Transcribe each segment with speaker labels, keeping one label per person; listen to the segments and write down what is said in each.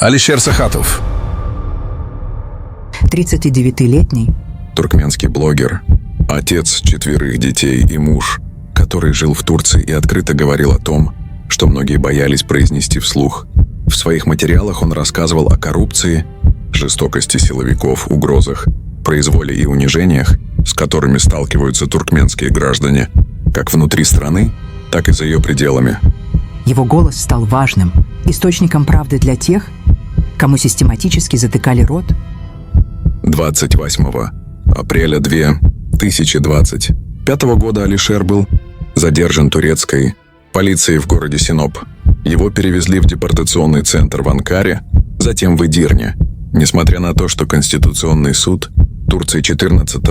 Speaker 1: Алишер Сахатов.
Speaker 2: 39-летний
Speaker 3: туркменский блогер, отец 4 детей и муж, который жил в Турции и открыто говорил о том, что многие боялись произнести вслух. В своих материалах он рассказывал о коррупции, жестокости силовиков, угрозах, произволе и унижениях, с которыми сталкиваются туркменские граждане, как внутри страны, так и за ее пределами.
Speaker 2: Его голос стал важным источником правды для тех, кому систематически затыкали рот.
Speaker 3: 28 апреля 2025 года Алишер был задержан турецкой полицией в городе Синоп. Его перевезли в депортационный центр в Анкаре, затем в Эдирне. Несмотря на то, что Конституционный суд Турции 14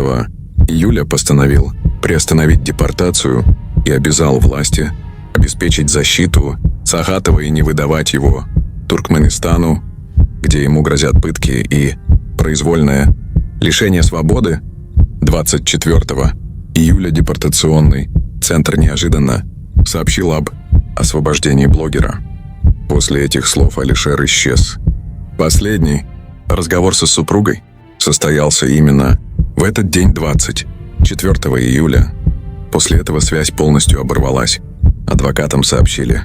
Speaker 3: июля постановил приостановить депортацию и обязал власти обеспечить защиту Сахатова и не выдавать его Туркменистану, где ему грозят пытки и произвольное лишение свободы, 24 июля депортационный центр неожиданно сообщил об освобождении блогера. После этих слов Алишер исчез. Последний разговор со супругой состоялся именно в этот день, 24 июля. После этого связь полностью оборвалась. Адвокатам сообщили,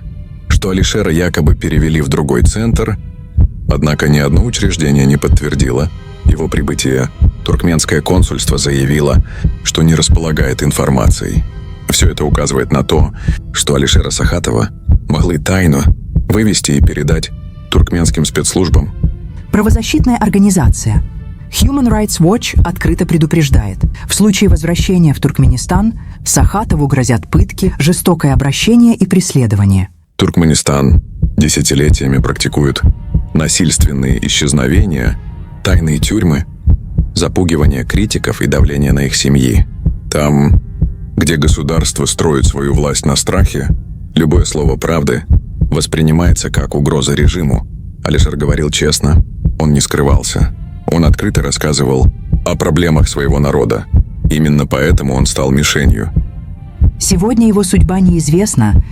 Speaker 3: что Алишера якобы перевели в другой центр, однако ни одно учреждение не подтвердило его прибытие. Туркменское консульство заявило, что не располагает информацией. Все это указывает на то, что Алишера Сахатова могли тайно вывести и передать туркменским спецслужбам.
Speaker 2: Правозащитная организация Human Rights Watch открыто предупреждает: в случае возвращения в Туркменистан Сахатову грозят пытки, жестокое обращение и преследование.
Speaker 3: Туркменистан десятилетиями практикует насильственные исчезновения, тайные тюрьмы, запугивание критиков и давление на их семьи. Там, где государство строит свою власть на страхе, любое слово правды воспринимается как угроза режиму. Алишер говорил честно, он не скрывался. Он открыто рассказывал о проблемах своего народа. Именно поэтому он стал мишенью.
Speaker 2: Сегодня его судьба неизвестна,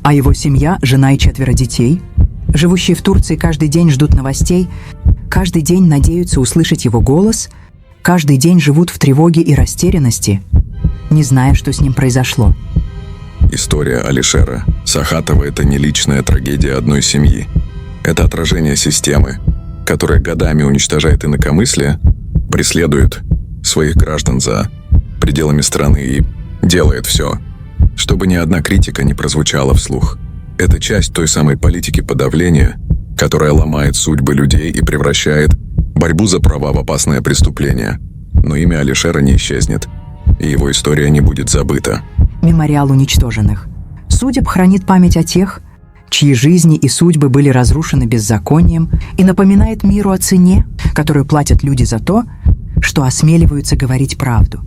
Speaker 2: а его семья, жена и 4 детей, живущие в Турции, каждый день ждут новостей, каждый день надеются услышать его голос, каждый день живут в тревоге и растерянности, не зная, что с ним произошло.
Speaker 3: История Алишера Сахатова – это не личная трагедия одной семьи. Это отражение системы, которая годами уничтожает инакомыслие, преследует своих граждан за пределами страны и делает все, чтобы ни одна критика не прозвучала вслух. Это часть той самой политики подавления, которая ломает судьбы людей и превращает борьбу за права в опасное преступление. Но имя Алишера не исчезнет, и его история не будет забыта.
Speaker 2: Мемориал уничтоженных судеб хранит память о тех, чьи жизни и судьбы были разрушены беззаконием, и напоминает миру о цене, которую платят люди за то, что осмеливаются говорить правду.